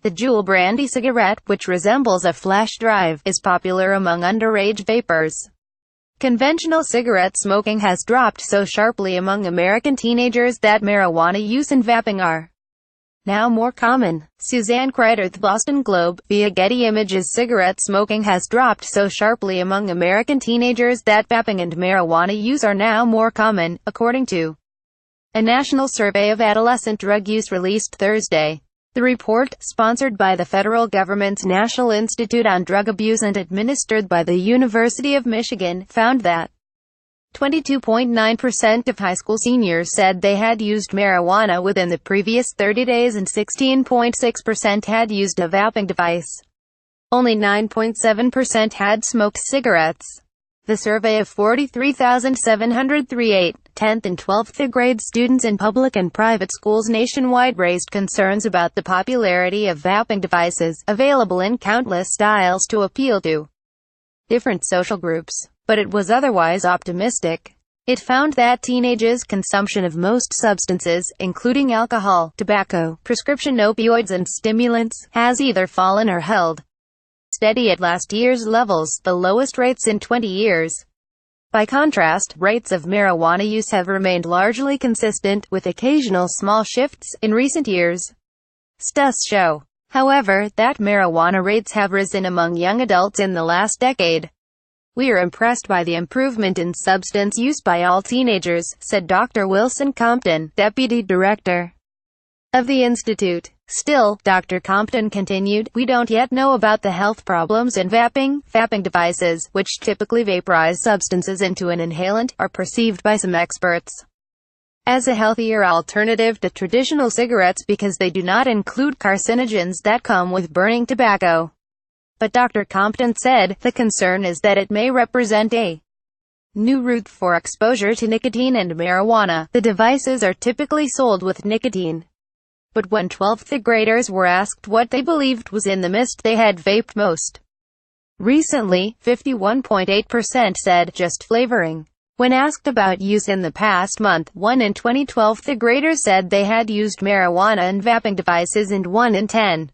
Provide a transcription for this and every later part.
The Juul brand e-cigarette, which resembles a flash drive, is popular among underage vapers. Conventional cigarette smoking has dropped so sharply among American teenagers that marijuana use and vaping are now more common. Suzanne Kreider, The Boston Globe, via Getty Images. Cigarette smoking has dropped so sharply among American teenagers that vaping and marijuana use are now more common, according to a national survey of adolescent drug use released Thursday. The report, sponsored by the federal government's National Institute on Drug Abuse and administered by the University of Michigan, found that 22.9% of high school seniors said they had used marijuana within the previous 30 days and 16.6% had used a vaping device. Only 9.7% had smoked cigarettes. The survey of 43,738 10th and 12th grade students in public and private schools nationwide raised concerns about the popularity of vaping devices, available in countless styles to appeal to different social groups. But it was otherwise optimistic. It found that teenagers' consumption of most substances, including alcohol, tobacco, prescription opioids and stimulants, has either fallen or held steady at last year's levels, the lowest rates in 20 years. By contrast, rates of marijuana use have remained largely consistent, with occasional small shifts in recent years. Studies show, however, that marijuana rates have risen among young adults in the last decade. "We are impressed by the improvement in substance use by all teenagers," said Dr. Wilson Compton, deputy director of the institute. Still, Dr. Compton continued, "We don't yet know about the health problems in vaping. Vaping devices, which typically vaporize substances into an inhalant, are perceived by some experts as a healthier alternative to traditional cigarettes because they do not include carcinogens that come with burning tobacco." But Dr. Compton said, the concern is that it may represent a new route for exposure to nicotine and marijuana. The devices are typically sold with nicotine. But when 12th graders were asked what they believed was in the mist they had vaped most recently, 51.8% said, just flavoring. When asked about use in the past month, 1 in 20 12th graders said they had used marijuana and vaping devices, and 1 in 10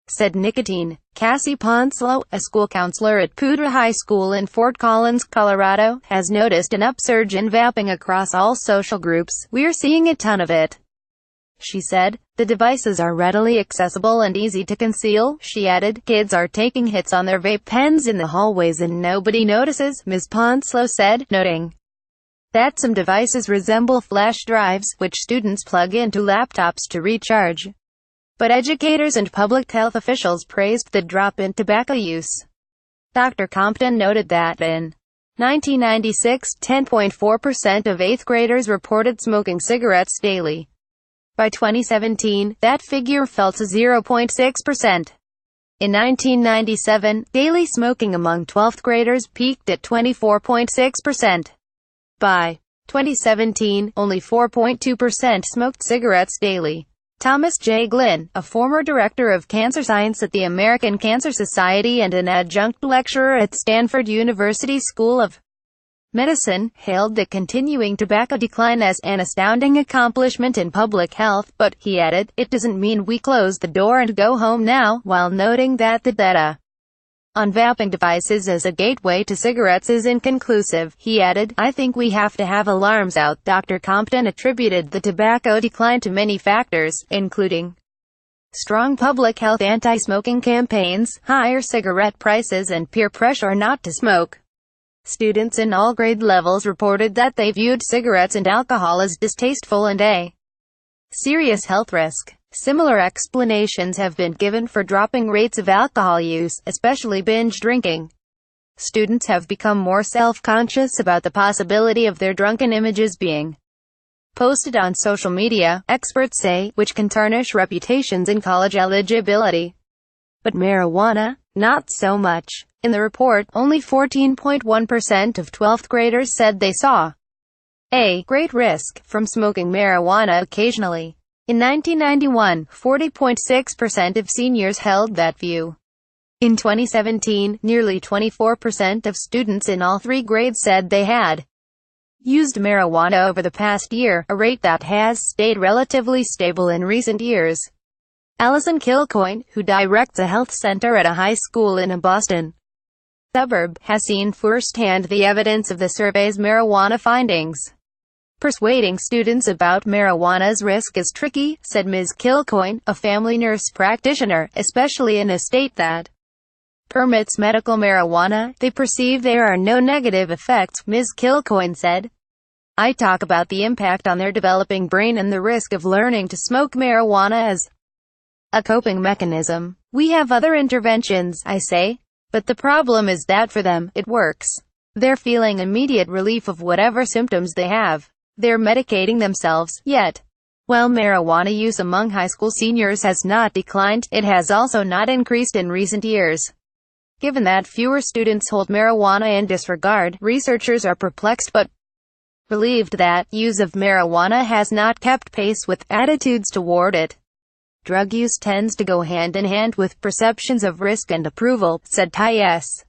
said nicotine. Cassie Ponslow, a school counselor at Poudre High School in Fort Collins, Colorado, has noticed an upsurge in vaping across all social groups. "We're seeing a ton of it," she said. "The devices are readily accessible and easy to conceal," she added. "Kids are taking hits on their vape pens in the hallways and nobody notices," Ms. Ponslow said, noting that some devices resemble flash drives, which students plug into laptops to recharge. But educators and public health officials praised the drop in tobacco use. Dr. Compton noted that in 1996, 10.4% of 8th graders reported smoking cigarettes daily. By 2017, that figure fell to 0.6%. In 1997, daily smoking among 12th graders peaked at 24.6%. By 2017, only 4.2% smoked cigarettes daily. Thomas J. Glynn, a former director of cancer science at the American Cancer Society and an adjunct lecturer at Stanford University School of Medicine, hailed the continuing tobacco decline as an astounding accomplishment in public health, but, he added, it doesn't mean we close the door and go home now, while noting that the data on vaping devices as a gateway to cigarettes is inconclusive. He added, "I think we have to have alarms out." Dr. Compton attributed the tobacco decline to many factors, including strong public health anti-smoking campaigns, higher cigarette prices and peer pressure not to smoke. Students in all grade levels reported that they viewed cigarettes and alcohol as distasteful and a serious health risk. Similar explanations have been given for dropping rates of alcohol use, especially binge drinking. Students have become more self-conscious about the possibility of their drunken images being posted on social media, experts say, which can tarnish reputations and college eligibility. But marijuana? Not so much. In the report, only 14.1% of 12th graders said they saw a great risk from smoking marijuana occasionally. In 1991, 40.6% of seniors held that view. In 2017, nearly 24% of students in all 3 grades said they had used marijuana over the past year, a rate that has stayed relatively stable in recent years. Allison Kilcoyne, who directs a health center at a high school in a Boston suburb, has seen firsthand the evidence of the survey's marijuana findings. Persuading students about marijuana's risk is tricky, said Ms. Kilcoyne, a family nurse practitioner, especially in a state that permits medical marijuana. They perceive there are no negative effects, Ms. Kilcoyne said. I talk about the impact on their developing brain and the risk of learning to smoke marijuana as a coping mechanism. We have other interventions, I say. But the problem is that for them, it works. They're feeling immediate relief of whatever symptoms they have. They're medicating themselves, yet. While marijuana use among high school seniors has not declined, it has also not increased in recent years. Given that fewer students hold marijuana in disregard, researchers are perplexed but relieved that use of marijuana has not kept pace with attitudes toward it. Drug use tends to go hand in hand with perceptions of risk and approval, said T.S.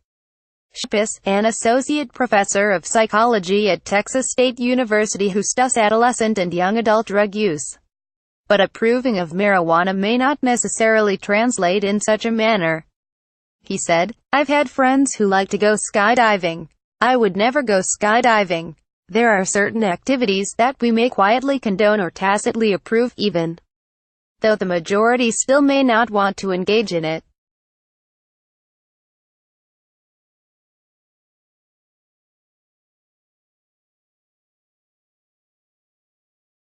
Shipis, an associate professor of psychology at Texas State University who studies adolescent and young adult drug use. But approving of marijuana may not necessarily translate in such a manner. He said, I've had friends who like to go skydiving. I would never go skydiving. There are certain activities that we may quietly condone or tacitly approve, even though the majority still may not want to engage in it.